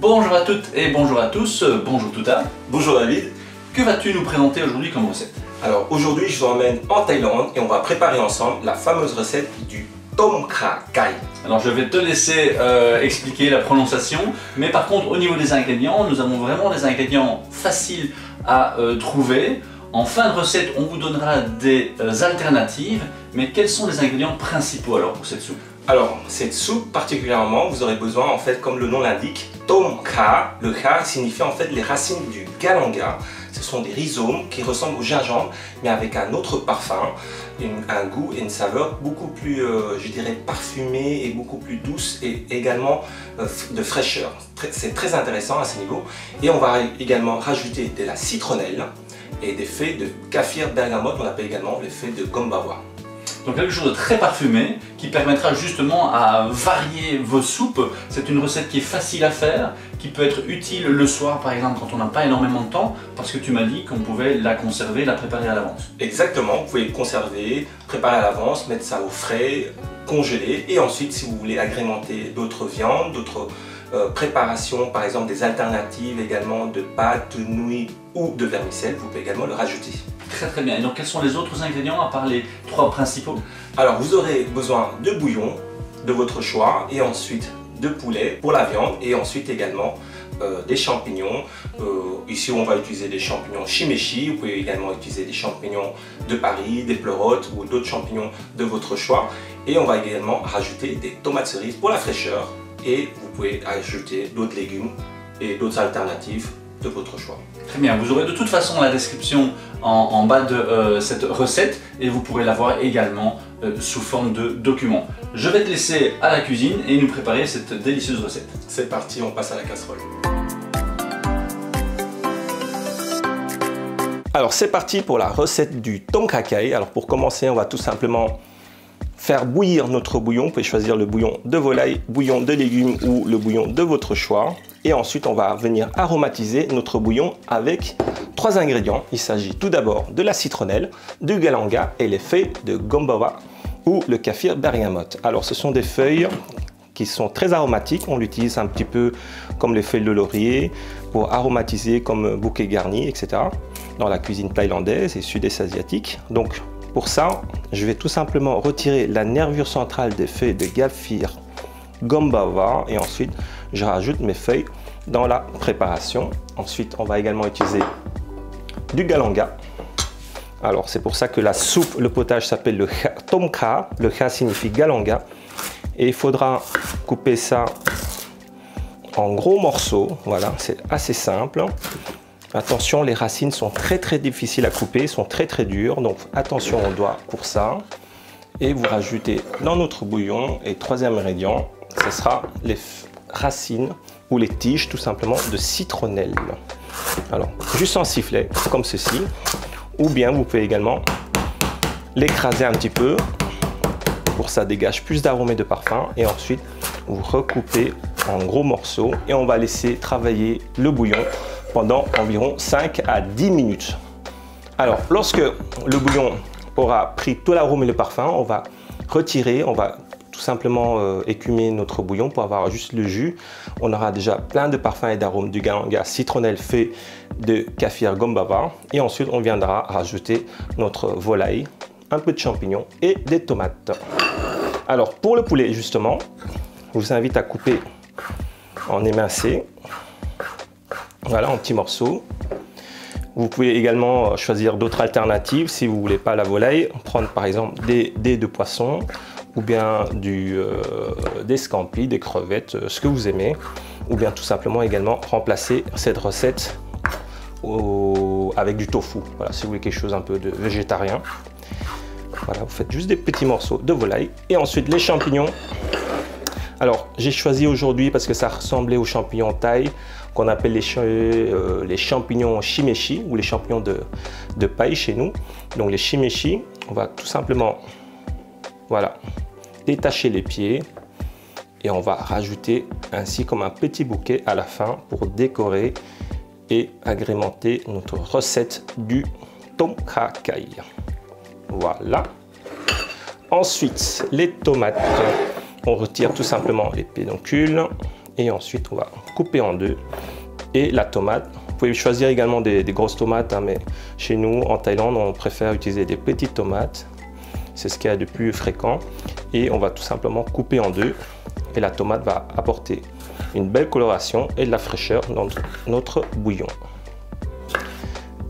Bonjour à toutes et bonjour à tous, bonjour Touta. Bonjour David. Que vas-tu nous présenter aujourd'hui comme recette? Alors aujourd'hui je vous emmène en Thaïlande et on va préparer ensemble la fameuse recette du Tom Kha Kai. Alors je vais te laisser expliquer la prononciation, mais par contre au niveau des ingrédients, nous avons vraiment des ingrédients faciles à trouver. En fin de recette, on vous donnera des alternatives, mais quels sont les ingrédients principaux alors pour cette soupe? Alors cette soupe particulièrement, vous aurez besoin en fait, comme le nom l'indique, Tom Kha. Le Kha signifie en fait les racines du galanga. Ce sont des rhizomes qui ressemblent au gingembre, mais avec un autre parfum, un goût et une saveur beaucoup plus, je dirais, parfumée et beaucoup plus douce et également de fraîcheur. C'est très intéressant à ce niveau. Et on va également rajouter de la citronnelle et des feuilles de kaffir bergamote, on appelle également les feuilles de gombawa. Donc quelque chose de très parfumé qui permettra justement à varier vos soupes. C'est une recette qui est facile à faire, qui peut être utile le soir par exemple quand on n'a pas énormément de temps, parce que tu m'as dit qu'on pouvait la conserver, la préparer à l'avance. Exactement, vous pouvez conserver, préparer à l'avance, mettre ça au frais, congeler, et ensuite si vous voulez agrémenter d'autres viandes, d'autres préparations, par exemple des alternatives également de pâtes, de nouilles ou de vermicelle, vous pouvez également le rajouter. Très bien. Et donc quels sont les autres ingrédients à part les trois principaux? Alors vous aurez besoin de bouillon de votre choix et ensuite de poulet pour la viande et ensuite également des champignons. Ici on va utiliser des champignons shimeji, vous pouvez également utiliser des champignons de Paris, des pleurotes ou d'autres champignons de votre choix. Et on va également rajouter des tomates cerises pour la fraîcheur et vous pouvez ajouter d'autres légumes et d'autres alternatives de votre choix. Très bien, vous aurez de toute façon la description en bas de cette recette et vous pourrez la voir également sous forme de document. Je vais te laisser à la cuisine et nous préparer cette délicieuse recette. C'est parti, on passe à la casserole. Alors c'est parti pour la recette du Tom Kha Kai. Alors pour commencer, on va tout simplement faire bouillir notre bouillon. Vous pouvez choisir le bouillon de volaille, bouillon de légumes ou le bouillon de votre choix. Et ensuite, on va venir aromatiser notre bouillon avec trois ingrédients. Il s'agit tout d'abord de la citronnelle, du galanga et les feuilles de gombawa ou le kaffir bergamote. Alors, ce sont des feuilles qui sont très aromatiques. On l'utilise un petit peu comme les feuilles de laurier pour aromatiser comme bouquet garni, etc. dans la cuisine thaïlandaise et sud-est asiatique. Donc, pour ça, je vais tout simplement retirer la nervure centrale des feuilles de kaffir gombawa et ensuite je rajoute mes feuilles dans la préparation. Ensuite on va également utiliser du galanga. Alors c'est pour ça que la soupe, le potage s'appelle le Tom Kha. Le Kha signifie galanga et il faudra couper ça en gros morceaux. Voilà, c'est assez simple. Attention, les racines sont très difficiles à couper, sont très dures, donc attention aux doigts pour ça. Et vous rajoutez dans notre bouillon et troisième ingrédient, ce sera les racines ou les tiges tout simplement de citronnelle. Alors juste en sifflet comme ceci, ou bien vous pouvez également l'écraser un petit peu pour ça dégage plus d'arômes et de parfum, et ensuite vous recoupez en gros morceaux et on va laisser travailler le bouillon pendant environ 5 à 10 minutes. Alors lorsque le bouillon aura pris tout l'arôme et le parfum, on va retirer, on va tout simplement écumer notre bouillon pour avoir juste le jus. On aura déjà plein de parfums et d'arômes du galanga, citronnelle, fait de kaffir gombawa, et ensuite on viendra rajouter notre volaille, un peu de champignons et des tomates. Alors pour le poulet justement, je vous invite à couper en émincé, voilà, en petits morceaux. Vous pouvez également choisir d'autres alternatives si vous ne voulez pas la volaille, prendre par exemple des dés de poisson ou bien des scampis, des crevettes, ce que vous aimez, ou bien tout simplement également remplacer cette recette avec du tofu. Voilà, si vous voulez quelque chose un peu de végétarien. Voilà, vous faites juste des petits morceaux de volaille et ensuite les champignons. Alors j'ai choisi aujourd'hui parce que ça ressemblait aux champignons thaï qu'on appelle les champignons shimeji ou les champignons de paille chez nous. Donc les shimeji, on va tout simplement voilà, détacher les pieds et on va rajouter ainsi comme un petit bouquet à la fin pour décorer et agrémenter notre recette du Tom Kha Kai. Voilà. Ensuite, les tomates. On retire tout simplement les pédoncules Et ensuite, on va couper en deux. Et la tomate, vous pouvez choisir également des grosses tomates, hein, mais chez nous, en Thaïlande, on préfère utiliser des petites tomates. C'est ce qu'il y a de plus fréquent. Et on va tout simplement couper en deux. Et la tomate va apporter une belle coloration et de la fraîcheur dans notre bouillon.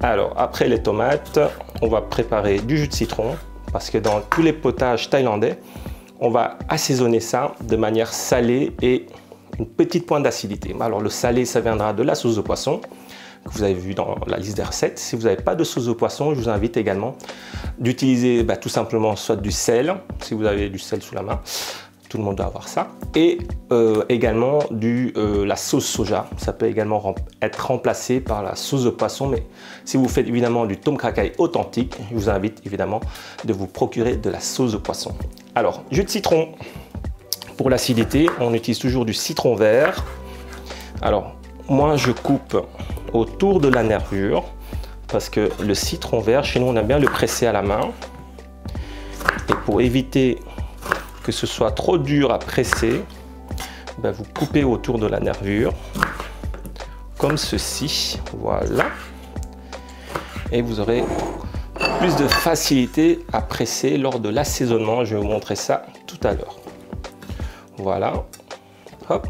Alors, après les tomates, on va préparer du jus de citron. Parce que dans tous les potages thaïlandais, on va assaisonner ça de manière salée et une petite pointe d'acidité. Alors le salé, ça viendra de la sauce de poisson que vous avez vu dans la liste des recettes. Si vous n'avez pas de sauce de poisson, je vous invite également d'utiliser tout simplement soit du sel, si vous avez du sel sous la main, tout le monde doit avoir ça, et également la sauce soja. Ça peut également être remplacé par la sauce de poisson, mais si vous faites évidemment du tom kha kai authentique, je vous invite évidemment de vous procurer de la sauce de poisson. Alors, jus de citron. Pour l'acidité, on utilise toujours du citron vert. Alors, moi, je coupe autour de la nervure parce que le citron vert, chez nous, on aime bien le presser à la main. Et pour éviter que ce soit trop dur à presser, vous coupez autour de la nervure, comme ceci. Voilà. Et vous aurez plus de facilité à presser lors de l'assaisonnement. Je vais vous montrer ça tout à l'heure. Voilà. Hop.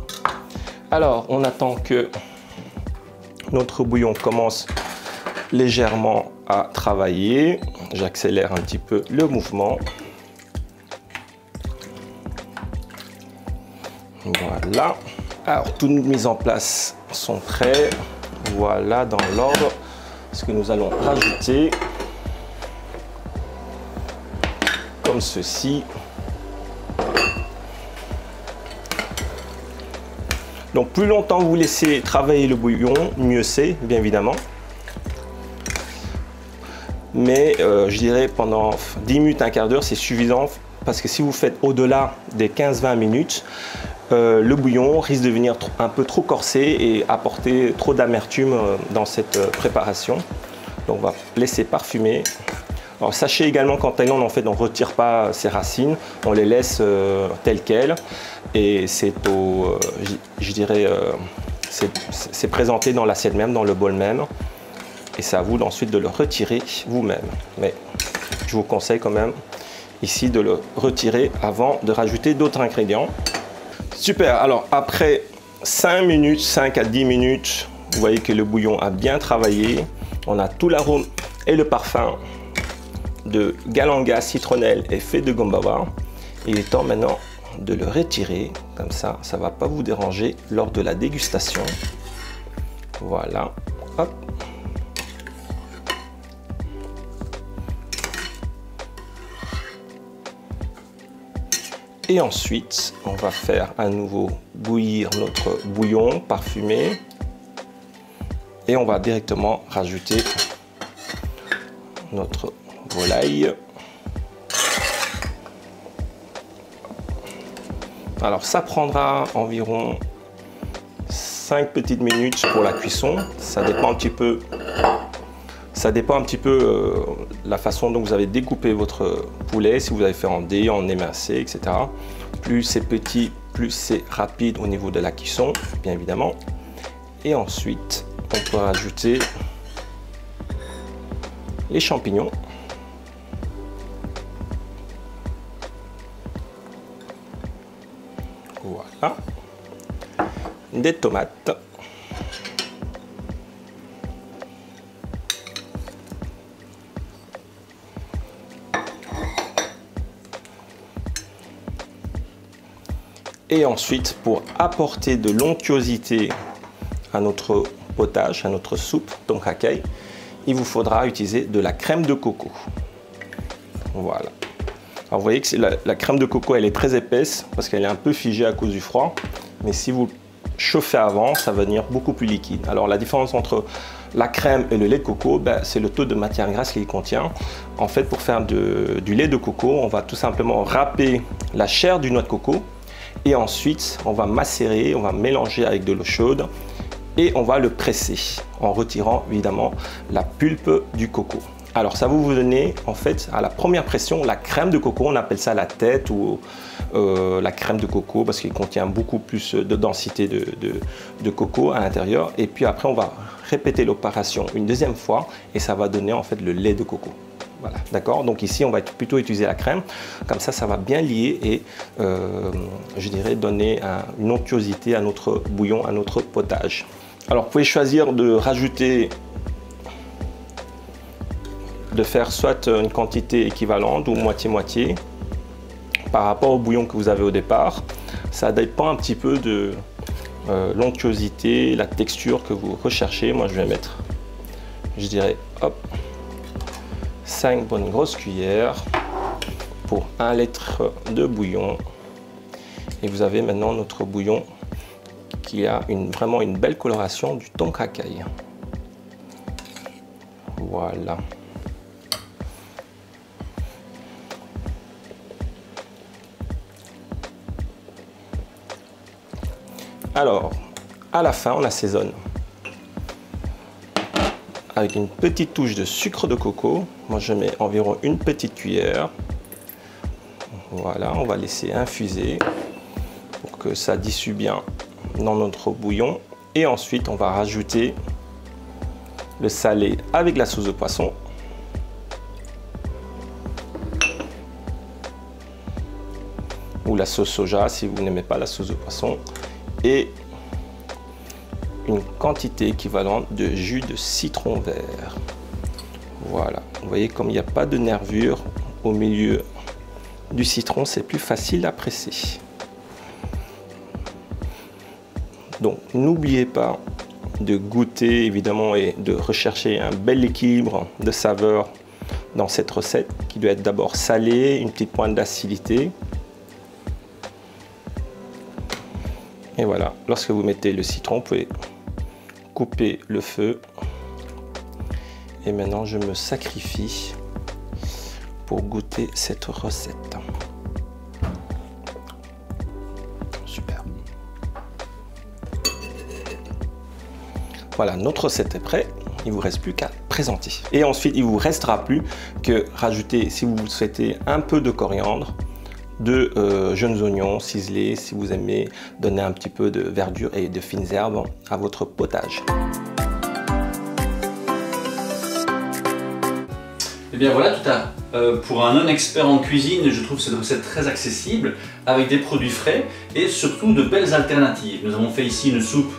Alors, on attend que notre bouillon commence légèrement à travailler. J'accélère un petit peu le mouvement. Voilà. Alors, toutes mises en place sont prêtes. Voilà, dans l'ordre. Ce que nous allons rajouter, comme ceci. Donc plus longtemps vous laissez travailler le bouillon, mieux c'est, bien évidemment. Mais je dirais pendant 10 minutes, un quart d'heure, c'est suffisant. Parce que si vous faites au-delà des 15-20 minutes, le bouillon risque de devenir un peu trop corsé et apporter trop d'amertume dans cette préparation. Donc on va laisser parfumer. Alors sachez également qu'en Thaïlande, en fait, on ne retire pas ces racines, on les laisse telles quelles. Et c'est c'est présenté dans l'assiette même, dans le bol même. Et c'est à vous ensuite de le retirer vous-même. Mais je vous conseille quand même ici de le retirer avant de rajouter d'autres ingrédients. Super, alors après 5 minutes, 5 à 10 minutes, vous voyez que le bouillon a bien travaillé. On a tout l'arôme et le parfum de galanga, citronnelle et fée de gombawa. Il est temps maintenant de le retirer, comme ça, ça ne va pas vous déranger lors de la dégustation. Voilà, hop. Et ensuite, on va faire à nouveau bouillir notre bouillon parfumé. Et on va directement rajouter notre volaille. Alors ça prendra environ 5 petites minutes pour la cuisson. Ça dépend un petit peu. Ça dépend un petit peu la façon dont vous avez découpé votre poulet, si vous avez fait en dés, en émincé, etc. Plus c'est petit, plus c'est rapide au niveau de la cuisson, bien évidemment. Et ensuite, on peut rajouter les champignons. Voilà. Des tomates. Et ensuite, pour apporter de l'onctuosité à notre potage, à notre soupe tom kha kai, il vous faudra utiliser de la crème de coco. Voilà. Alors vous voyez que la crème de coco, elle est très épaisse parce qu'elle est un peu figée à cause du froid. Mais si vous chauffez avant, ça va devenir beaucoup plus liquide. Alors la différence entre la crème et le lait de coco, c'est le taux de matière grasse qu'il contient. En fait, pour faire du lait de coco, on va tout simplement râper la chair du noix de coco. Et ensuite, on va macérer, on va mélanger avec de l'eau chaude et on va le presser en retirant évidemment la pulpe du coco. Alors ça va vous donner en fait à la première pression la crème de coco, on appelle ça la tête ou la crème de coco parce qu'il contient beaucoup plus de densité de coco à l'intérieur. Et puis après on va répéter l'opération une deuxième fois et ça va donner en fait le lait de coco. Voilà, d'accord. Donc ici on va plutôt utiliser la crème, comme ça va bien lier et je dirais donner une onctuosité à notre bouillon, à notre potage. Alors vous pouvez choisir de rajouter, de faire soit une quantité équivalente ou moitié-moitié par rapport au bouillon que vous avez au départ. Ça dépend un petit peu de l'onctuosité, la texture que vous recherchez. Moi je vais mettre, je dirais, hop, 5 bonnes grosses cuillères pour 1 litre de bouillon. Et vous avez maintenant notre bouillon qui a vraiment une belle coloration du tonkakai. Voilà. Alors, à la fin, on assaisonne avec une petite touche de sucre de coco. Moi, je mets environ une petite cuillère. Voilà, on va laisser infuser pour que ça dissout bien dans notre bouillon. Et ensuite, on va rajouter le salé avec la sauce de poisson. Ou la sauce soja si vous n'aimez pas la sauce de poisson. Et une quantité équivalente de jus de citron vert. Voilà, vous voyez comme il n'y a pas de nervure au milieu du citron, c'est plus facile à presser. Donc n'oubliez pas de goûter évidemment et de rechercher un bel équilibre de saveurs dans cette recette qui doit être d'abord salée, une petite pointe d'acidité. Et voilà, lorsque vous mettez le citron, vous pouvez couper le feu. Et maintenant, je me sacrifie pour goûter cette recette. Super. Voilà, notre recette est prête. Il ne vous reste plus qu'à présenter. Et ensuite, il ne vous restera plus que rajouter, si vous souhaitez, un peu de coriandre, de jeunes oignons ciselés si vous aimez donner un petit peu de verdure et de fines herbes à votre potage. Et bien voilà, pour un non-expert en cuisine, je trouve cette recette très accessible avec des produits frais et surtout de belles alternatives. Nous avons fait ici une soupe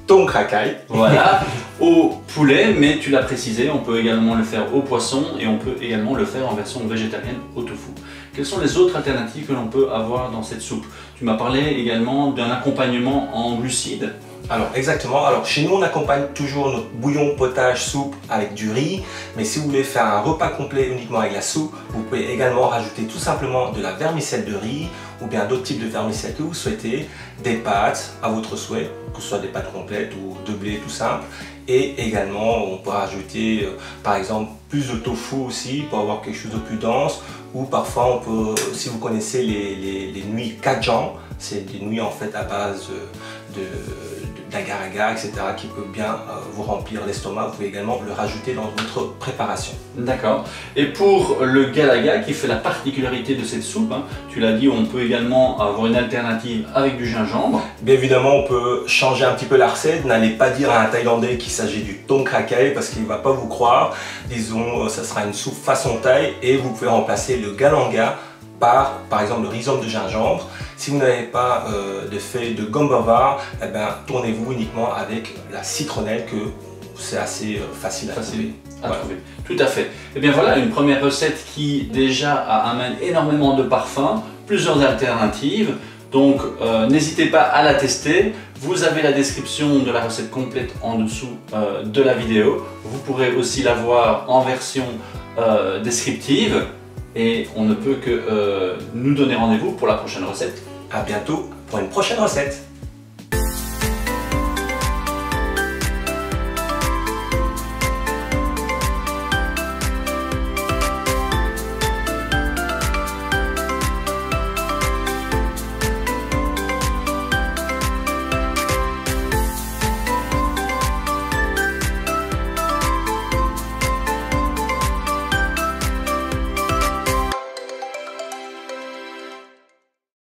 tonkakai, voilà, au poulet, mais tu l'as précisé, on peut également le faire au poisson et on peut également le faire en version végétarienne au tofu. Quelles sont les autres alternatives que l'on peut avoir dans cette soupe? Tu m'as parlé également d'un accompagnement en glucides. Alors exactement, alors chez nous on accompagne toujours notre bouillon, potage, soupe avec du riz, mais si vous voulez faire un repas complet uniquement avec la soupe, vous pouvez également rajouter tout simplement de la vermicelle de riz ou bien d'autres types de vermicelle que vous souhaitez, des pâtes à votre souhait, que ce soit des pâtes complètes ou de blé tout simple, et également on peut rajouter par exemple plus de tofu aussi pour avoir quelque chose de plus dense, ou parfois on peut, si vous connaissez les nouilles kajang, c'est des nouilles en fait à base d'agar-agar, etc. qui peut bien vous remplir l'estomac. Vous pouvez également le rajouter dans votre préparation. D'accord. Et pour le galaga qui fait la particularité de cette soupe, hein, tu l'as dit, on peut également avoir une alternative avec du gingembre. Bien évidemment, on peut changer un petit peu la recette. N'allez pas dire à un Thaïlandais qu'il s'agit du tonkakai parce qu'il ne va pas vous croire. Disons, ça sera une soupe façon thaï et vous pouvez remplacer le galanga par exemple le rhizome de gingembre. Si vous n'avez pas de feuilles de gombawa, eh ben, tournez-vous uniquement avec la citronnelle que c'est assez facile à trouver. Tout à fait. Et bien voilà une première recette qui déjà amène énormément de parfums, plusieurs alternatives. Donc n'hésitez pas à la tester. Vous avez la description de la recette complète en dessous de la vidéo. Vous pourrez aussi la voir en version descriptive. Et on ne peut que nous donner rendez-vous pour la prochaine recette. À bientôt pour une prochaine recette.